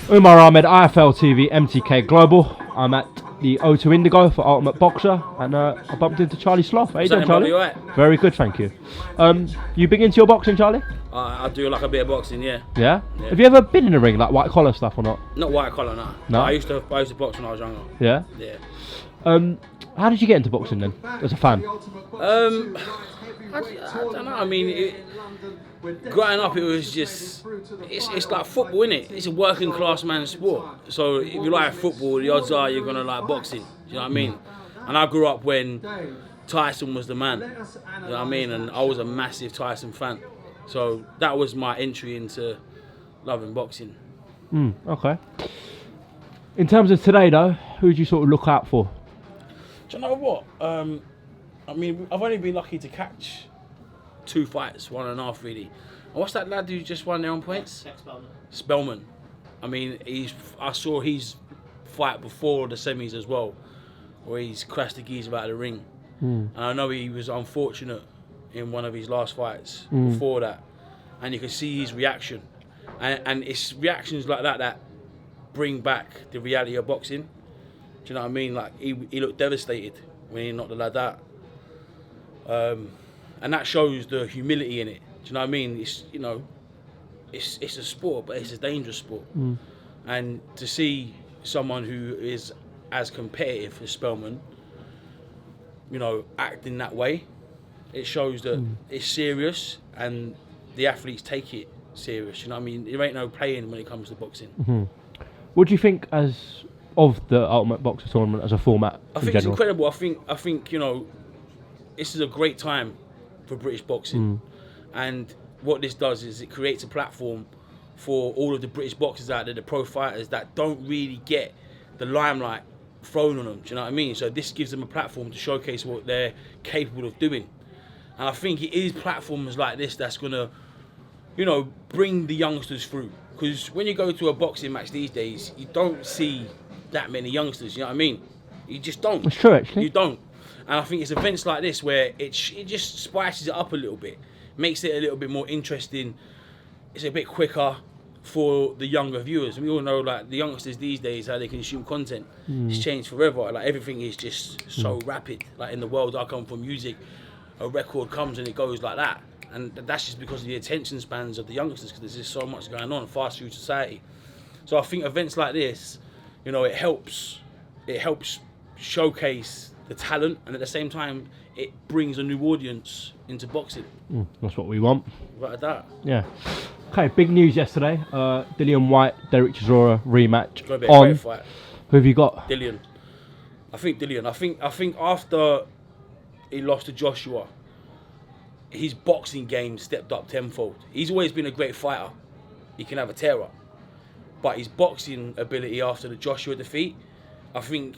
UMAR AHMED, IFL TV, MTK Global. I'm at the O2 Indigo for Ultimate Boxer, and I bumped into Charlie Sloth. How you doing, Charlie? Right? Very good, thank you. You big into your boxing, Charlie? I do like a bit of boxing, yeah. Yeah? Have you ever been in a ring, like white collar stuff or not? Not white collar, no. No? I used to box when I was younger. Yeah? Yeah. How did you get into boxing then, as a fan? I don't know. I mean, growing up, it was just it's like football, innit? It's a working class man's sport. So if you like football, the odds are you're gonna like boxing. You know what I mean? And I grew up when Tyson was the man. You know what I mean? And I was a massive Tyson fan. So that was my entry into loving boxing. Okay. In terms of today though, who would you sort of look out for? Do you know what? I mean, I've only been lucky to catch 2 fights, 1.5 really. And what's that lad who just won their own points? Spellman. I mean, I saw his fight before the semis as well, where he's crashed the geezer out of the ring. And I know he was unfortunate in one of his last fights before that. And you can see his reaction. And it's reactions like that bring back the reality of boxing. Do you know what I mean? Like, he looked devastated when he knocked the lad out. And that shows the humility in it. Do you know what I mean? It's, you know, it's a sport, but it's a dangerous sport. And to see someone who is as competitive as Spellman, you know, acting that way, it shows that it's serious and the athletes take it serious. You know what I mean? There ain't no playing when it comes to boxing. What do you think of the Ultimate Boxer tournament as a format? I think it's incredible. I think you know, this is a great time for British boxing, and what this does is it creates a platform for all of the British boxers out there, the pro fighters that don't really get the limelight thrown on them. Do you know what I mean? So this gives them a platform to showcase what they're capable of doing, and I think it is platforms like this that's gonna, you know, bring the youngsters through. Because when you go to a boxing match these days, you don't see that many youngsters. You know what I mean? You just don't. It's true, actually. You don't. And I think it's events like this where it just spices it up a little bit, makes it a little bit more interesting. It's a bit quicker for the younger viewers. We all know, like, the youngsters these days, how they consume content. It's changed forever. Like, everything is just so rapid. Like, in the world I come from, music, a record comes and it goes like that. And that's just because of the attention spans of the youngsters, because there's just so much going on, fast food society. So I think events like this, you know, it helps showcase the talent, and at the same time it brings a new audience into boxing. That's what we want. Right, that. Yeah. Okay, big news yesterday. Dillian Whyte, Whyte-Chisora rematch. Gonna be a great fight. Who have you got? Dillian. I think after he lost to Joshua, his boxing game stepped up tenfold. He's always been a great fighter. He can have a tear up. But his boxing ability after the Joshua defeat, I think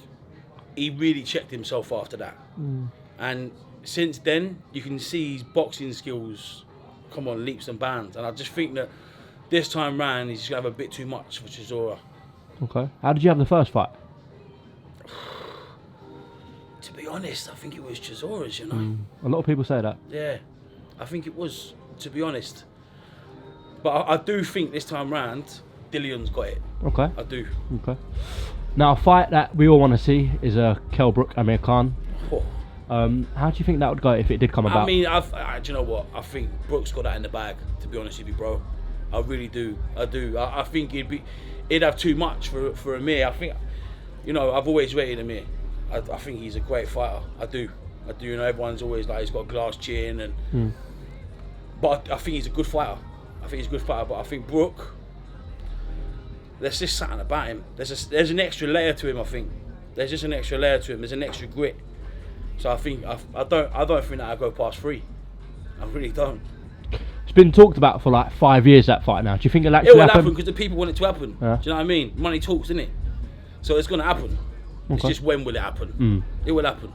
he really checked himself after that. And since then, you can see his boxing skills come on leaps and bounds. And I just think that this time round, he's going to have a bit too much for Chisora. Okay. How did you have the first fight? To be honest, I think it was Chisora's, you know. A lot of people say that. Yeah, I think it was, to be honest. But I do think this time round, Dillian's got it. Okay. I do. Okay. Now, a fight that we all want to see is Kell Brook, Amir Khan. How do you think that would go if it did come about? I mean, do you know what? I think Brook's got that in the bag, to be honest with you, bro. I really do. I do. I think he'd have too much for Amir. I think, you know, I've always rated Amir. I think he's a great fighter. I do. You know, everyone's always like, he's got a glass chin, and but I think he's a good fighter. But I think Brook, there's just something about him. There's an extra layer to him. I think there's just an extra layer to him. There's an extra grit. So I think I don't think that'll go past 3. I really don't. It's been talked about for like 5 years, that fight now. Do you think it'll actually happen? It will happen because the people want it to happen. Yeah. Do you know what I mean? Money talks, innit? So it's going to happen. Okay. It's just when will it happen? It will happen.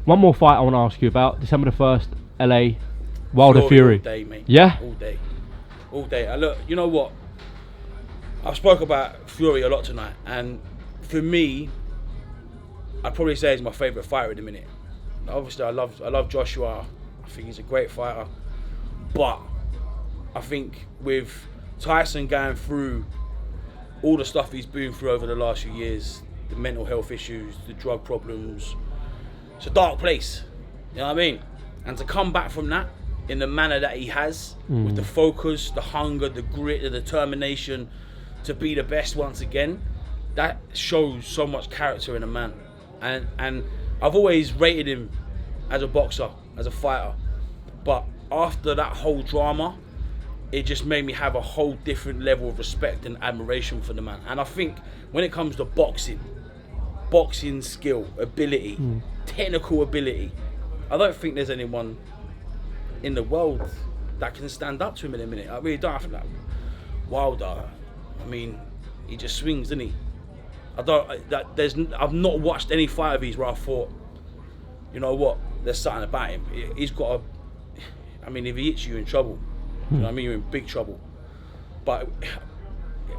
One more fight I want to ask you about. December the 1st, LA, Wilder Fury. All day, mate. Yeah? All day. Look, you know what? I've spoke about Fury a lot tonight, and for me, I'd probably say he's my favourite fighter at the minute. Obviously, I love Joshua. I think he's a great fighter. But I think with Tyson going through all the stuff he's been through over the last few years, the mental health issues, the drug problems. It's a dark place, you know what I mean? And to come back from that in the manner that he has, with the focus, the hunger, the grit, the determination to be the best once again, that shows so much character in a man. And I've always rated him as a boxer, as a fighter. But after that whole drama, it just made me have a whole different level of respect and admiration for the man. And I think when it comes to boxing skill, ability, technical ability, I don't think there's anyone in the world that can stand up to him in a minute. I really don't. I think that Wilder, I mean, he just swings, doesn't he? I've not watched any fight of his where I thought, you know what, there's something about him. He's got I mean, if he hits you, you're in trouble. You know what I mean? You're in big trouble. But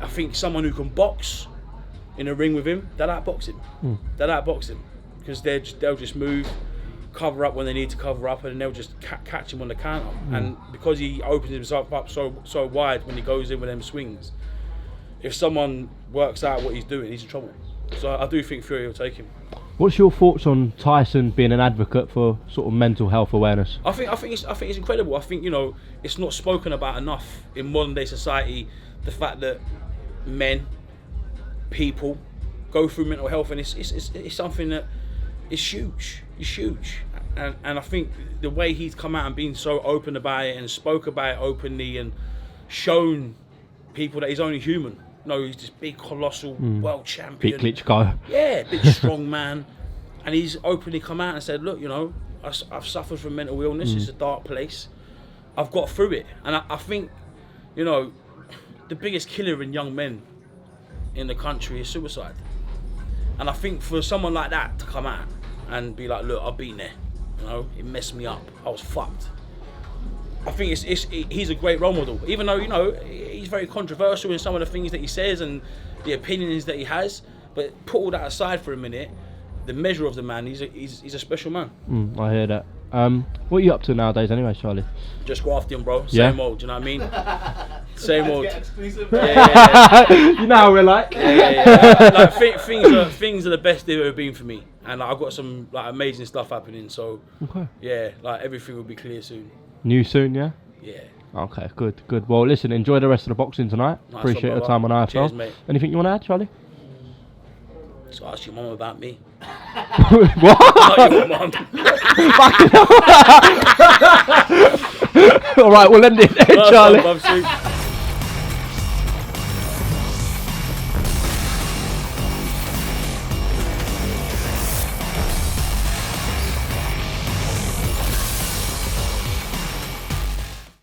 I think someone who can box in a ring with him, they'll outbox him. They'll outbox him because they'll just move, cover up when they need to cover up, and then they'll just catch him on the counter. And because he opens himself up so wide when he goes in with them swings, if someone works out what he's doing, he's in trouble. So I do think Fury will take him. What's your thoughts on Tyson being an advocate for sort of mental health awareness? I think it's incredible. I think, you know, it's not spoken about enough in modern day society. The fact that people go through mental health, and it's something that is huge. It's huge. And I think the way he's come out and been so open about it and spoke about it openly and shown people that he's only human. No, he's this big, colossal world champion. Big Klitschko. Yeah, big, strong man. And he's openly come out and said, look, you know, I've suffered from mental illness. It's a dark place. I've got through it. And I think, you know, the biggest killer in young men in the country is suicide. And I think for someone like that to come out and be like, look, I've been there. You know, it messed me up. I was fucked. I think he's a great role model, even though, you know, he's very controversial in some of the things that he says and the opinions that he has. But put all that aside for a minute, the measure of the man, he's a special man. I hear that. What are you up to nowadays anyway, Charlie? Just grafting, bro. Yeah? Same old, do you know what I mean? Same old. Yeah. You know how we're like. Like things are the best they've ever been for me, and I've got some like amazing stuff happening. So yeah, like everything will be clear soon. New soon, yeah? Yeah. Okay, good. Well, listen, enjoy the rest of the boxing tonight. Nice. Appreciate your time on IFL. Cheers, mate. Anything you want to add, Charlie? Just ask your mum about me. What? Not your mum. All right, we'll end it there, Charlie. Love,